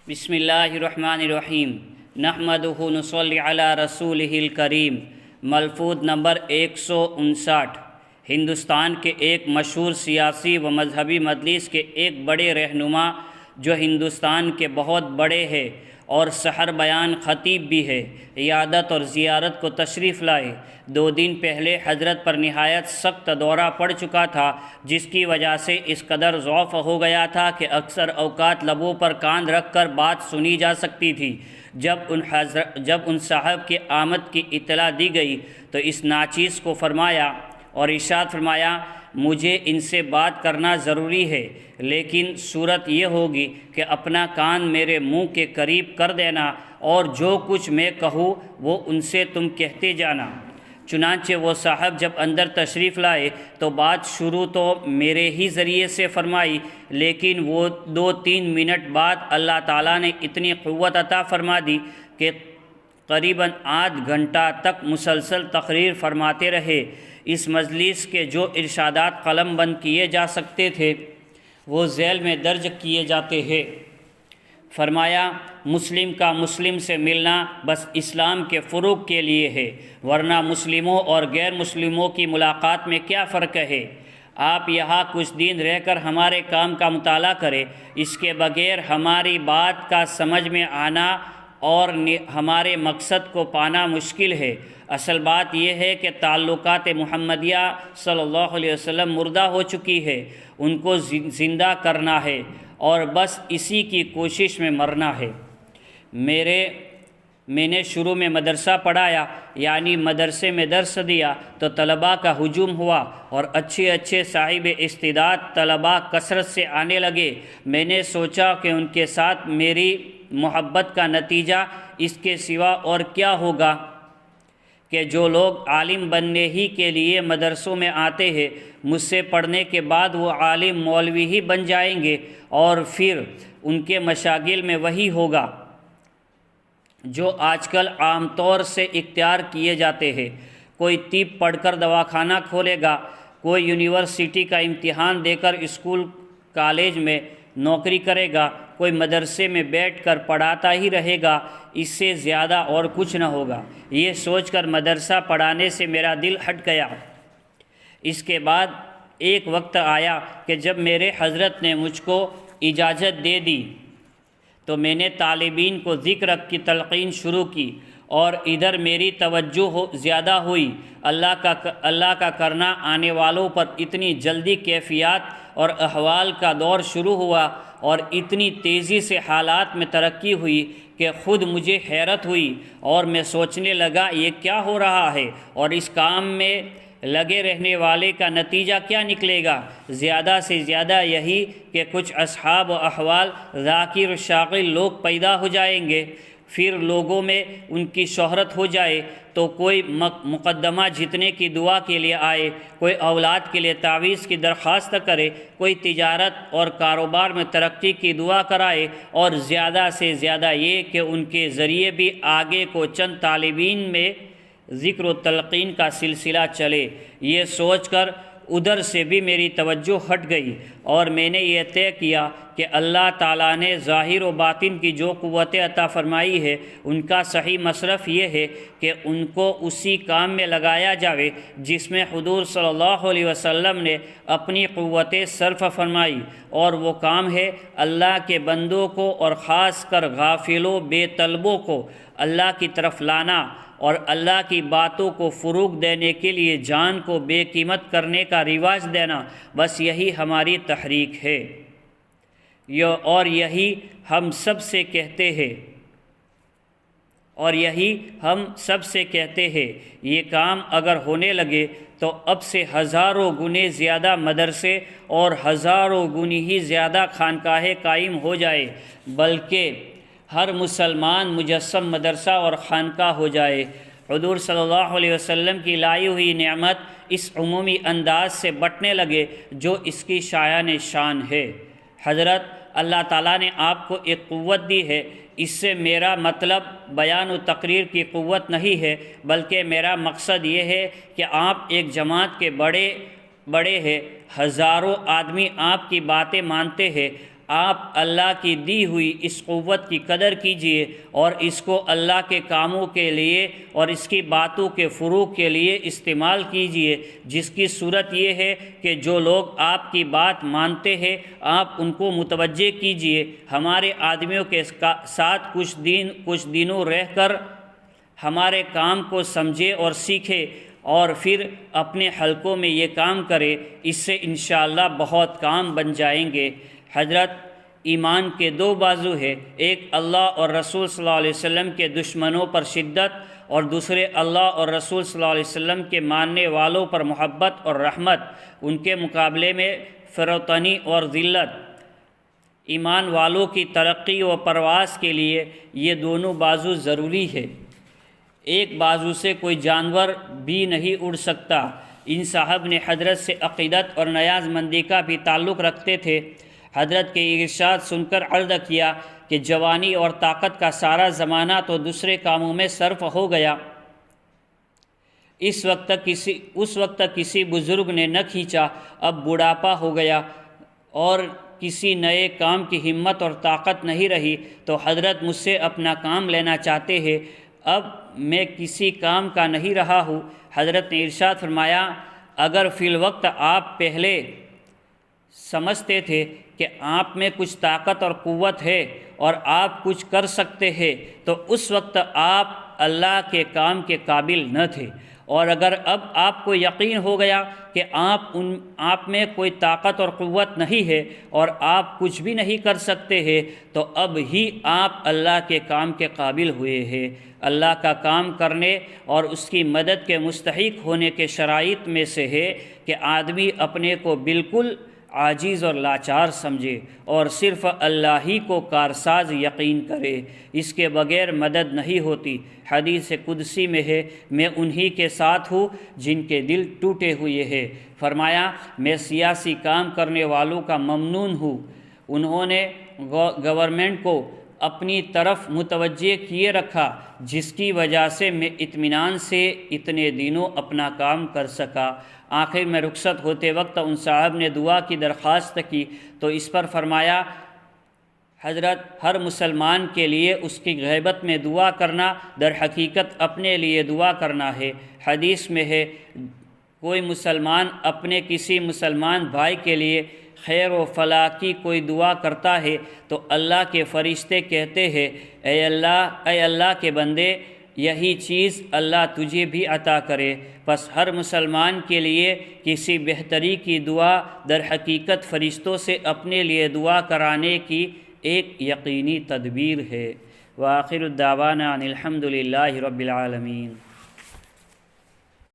بسم اللہ الرحمن الرحیم نحمدہ نصلی علی رسولہ الکریم۔ ملفوظ نمبر 159۔ ہندوستان کے ایک مشہور سیاسی و مذہبی مجلس کے ایک بڑے رہنما جو ہندوستان کے بہت بڑے ہیں اور سحر بیان خطیب بھی ہے، عیادت اور زیارت کو تشریف لائے۔ 2 دن پہلے حضرت پر نہایت سخت دورہ پڑ چکا تھا، جس کی وجہ سے اس قدر ضعف ہو گیا تھا کہ اکثر اوقات لبوں پر کان رکھ کر بات سنی جا سکتی تھی۔ جب ان صاحب کی آمد کی اطلاع دی گئی تو اس ناچیز کو فرمایا اور ارشاد فرمایا، مجھے ان سے بات کرنا ضروری ہے، لیکن صورت یہ ہوگی کہ اپنا کان میرے منہ کے قریب کر دینا اور جو کچھ میں کہوں وہ ان سے تم کہتے جانا۔ چنانچہ وہ صاحب جب اندر تشریف لائے تو بات شروع تو میرے ہی ذریعے سے فرمائی، لیکن وہ 2-3 منٹ بعد اللہ تعالیٰ نے اتنی قوت عطا فرما دی کہ قریباً آدھ گھنٹہ تک مسلسل تقریر فرماتے رہے۔ اس مجلس کے جو ارشادات قلم بند کیے جا سکتے تھے وہ ذیل میں درج کیے جاتے ہیں۔ فرمایا، مسلم کا مسلم سے ملنا بس اسلام کے فروغ کے لیے ہے، ورنہ مسلموں اور غیر مسلموں کی ملاقات میں کیا فرق ہے؟ آپ یہاں کچھ دن رہ کر ہمارے کام کا مطالعہ کریں، اس کے بغیر ہماری بات کا سمجھ میں آنا اور ہمارے مقصد کو پانا مشکل ہے۔ اصل بات یہ ہے کہ تعلقات محمدیہ صلی اللہ علیہ وسلم مردہ ہو چکی ہے، ان کو زندہ کرنا ہے اور بس اسی کی کوشش میں مرنا ہے۔ میں نے شروع میں مدرسہ پڑھایا، یعنی مدرسے میں درس دیا تو طلباء کا ہجوم ہوا اور اچھے صاحب استعداد طلباء کثرت سے آنے لگے۔ میں نے سوچا کہ ان کے ساتھ میری محبت کا نتیجہ اس کے سوا اور کیا ہوگا کہ جو لوگ عالم بننے ہی کے لیے مدرسوں میں آتے ہیں، مجھ سے پڑھنے کے بعد وہ عالم مولوی ہی بن جائیں گے اور پھر ان کے مشاغل میں وہی ہوگا جو آج کل عام طور سے اختیار کیے جاتے ہیں۔ کوئی طب پڑھ کر دواخانہ کھولے گا، کوئی یونیورسٹی کا امتحان دے کر اسکول کالج میں نوکری کرے گا، کوئی مدرسے میں بیٹھ کر پڑھاتا ہی رہے گا، اس سے زیادہ اور کچھ نہ ہوگا۔ یہ سوچ کر مدرسہ پڑھانے سے میرا دل ہٹ گیا۔ اس کے بعد ایک وقت آیا کہ جب میرے حضرت نے مجھ کو اجازت دے دی تو میں نے طالبین کو ذکر کی تلقین شروع کی اور ادھر میری توجہ زیادہ ہوئی۔ اللہ کا کرنا آنے والوں پر اتنی جلدی کیفیات اور احوال کا دور شروع ہوا اور اتنی تیزی سے حالات میں ترقی ہوئی کہ خود مجھے حیرت ہوئی اور میں سوچنے لگا یہ کیا ہو رہا ہے اور اس کام میں لگے رہنے والے کا نتیجہ کیا نکلے گا؟ زیادہ سے زیادہ یہی کہ کچھ اصحاب و احوال ذاکر و شاغل لوگ پیدا ہو جائیں گے، پھر لوگوں میں ان کی شہرت ہو جائے تو کوئی مقدمہ جیتنے کی دعا کے لیے آئے، کوئی اولاد کے لیے تعویذ کی درخواست کرے، کوئی تجارت اور کاروبار میں ترقی کی دعا کرائے، اور زیادہ سے زیادہ یہ کہ ان کے ذریعے بھی آگے کو چند طالبین میں ذکر و تلقین کا سلسلہ چلے۔ یہ سوچ کر ادھر سے بھی میری توجہ ہٹ گئی اور میں نے یہ طے کیا کہ اللہ تعالیٰ نے ظاہر و باطن کی جو قوت عطا فرمائی ہے، ان کا صحیح مصرف یہ ہے کہ ان کو اسی کام میں لگایا جاوے جس میں حضور صلی اللہ علیہ وسلم نے اپنی قوت صرف فرمائی، اور وہ کام ہے اللہ کے بندوں کو اور خاص کر غافلوں بے طلبوں کو اللہ کی طرف لانا اور اللہ کی باتوں کو فروغ دینے کے لیے جان کو بے قیمت کرنے کا رواج دینا۔ بس یہی ہماری تحریک ہے اور یہی ہم سب سے کہتے ہیں۔ یہ کام اگر ہونے لگے تو اب سے ہزاروں گنے زیادہ مدرسے اور ہزاروں گنی ہی زیادہ خانقاہیں قائم ہو جائے، بلکہ ہر مسلمان مجسم مدرسہ اور خانقاہ ہو جائے۔ حضور صلی اللہ علیہ وسلم کی لائی ہوئی نعمت اس عمومی انداز سے بٹنے لگے جو اس کی شایان شان ہے۔ حضرت اللہ تعالیٰ نے آپ کو ایک قوت دی ہے، اس سے میرا مطلب بیان و تقریر کی قوت نہیں ہے، بلکہ میرا مقصد یہ ہے کہ آپ ایک جماعت کے بڑے ہیں، ہزاروں آدمی آپ کی باتیں مانتے ہیں، آپ اللہ کی دی ہوئی اس قوت کی قدر کیجئے اور اس کو اللہ کے کاموں کے لیے اور اس کی باتوں کے فروغ کے لیے استعمال کیجئے، جس کی صورت یہ ہے کہ جو لوگ آپ کی بات مانتے ہیں آپ ان کو متوجہ کیجئے۔ ہمارے آدمیوں کے ساتھ کچھ دنوں رہ کر ہمارے کام کو سمجھے اور سیکھے اور پھر اپنے حلقوں میں یہ کام کرے، اس سے انشاءاللہ بہت کام بن جائیں گے۔ حضرت ایمان کے دو بازو ہے، ایک اللہ اور رسول صلی اللہ علیہ وسلم کے دشمنوں پر شدت اور دوسرے اللہ اور رسول صلی اللہ علیہ وسلم کے ماننے والوں پر محبت اور رحمت، ان کے مقابلے میں فروتنی اور ذلت۔ ایمان والوں کی ترقی و پرواز کے لیے یہ دونوں بازو ضروری ہے، ایک بازو سے کوئی جانور بھی نہیں اڑ سکتا۔ ان صاحب نے حضرت سے عقیدت اور نیاز مندی کا بھی تعلق رکھتے تھے۔ حضرت کے ارشاد سن کر عرض کیا کہ جوانی اور طاقت کا سارا زمانہ تو دوسرے کاموں میں صرف ہو گیا، اس وقت تک کسی بزرگ نے نہ کھینچا، اب بڑھاپا ہو گیا اور کسی نئے کام کی ہمت اور طاقت نہیں رہی، تو حضرت مجھ سے اپنا کام لینا چاہتے ہیں، اب میں کسی کام کا نہیں رہا ہوں۔ حضرت نے ارشاد فرمایا، اگر فی الوقت آپ پہلے سمجھتے تھے کہ آپ میں کچھ طاقت اور قوت ہے اور آپ کچھ کر سکتے ہیں تو اس وقت آپ اللہ کے کام کے قابل نہ تھے، اور اگر اب آپ کو یقین ہو گیا کہ آپ میں کوئی طاقت اور قوت نہیں ہے اور آپ کچھ بھی نہیں کر سکتے ہیں تو اب ہی آپ اللہ کے کام کے قابل ہوئے ہیں۔ اللہ کا کام کرنے اور اس کی مدد کے مستحق ہونے کے شرائط میں سے ہے کہ آدمی اپنے کو بالکل عاجز اور لاچار سمجھے اور صرف اللہ ہی کو کارساز یقین کرے، اس کے بغیر مدد نہیں ہوتی۔ حدیث قدسی میں ہے، میں انہی کے ساتھ ہوں جن کے دل ٹوٹے ہوئے ہیں۔ فرمایا، میں سیاسی کام کرنے والوں کا ممنون ہوں، انہوں نے گورنمنٹ کو اپنی طرف متوجہ کیے رکھا، جس کی وجہ سے میں اطمینان سے اتنے دنوں اپنا کام کر سکا۔ آخر میں رخصت ہوتے وقت ان صاحب نے دعا کی درخواست کی تو اس پر فرمایا، حضرت ہر مسلمان کے لیے اس کی غیبت میں دعا کرنا در حقیقت اپنے لیے دعا کرنا ہے۔ حدیث میں ہے، کوئی مسلمان اپنے کسی مسلمان بھائی کے لیے خیر و فلاح کی کوئی دعا کرتا ہے تو اللہ کے فرشتے کہتے ہیں، اے اللہ کے بندے، یہی چیز اللہ تجھے بھی عطا کرے۔ پس ہر مسلمان کے لیے کسی بہتری کی دعا در حقیقت فرشتوں سے اپنے لیے دعا کرانے کی ایک یقینی تدبیر ہے۔ وآخر الدعوانا ان الحمد للہ رب العالمین۔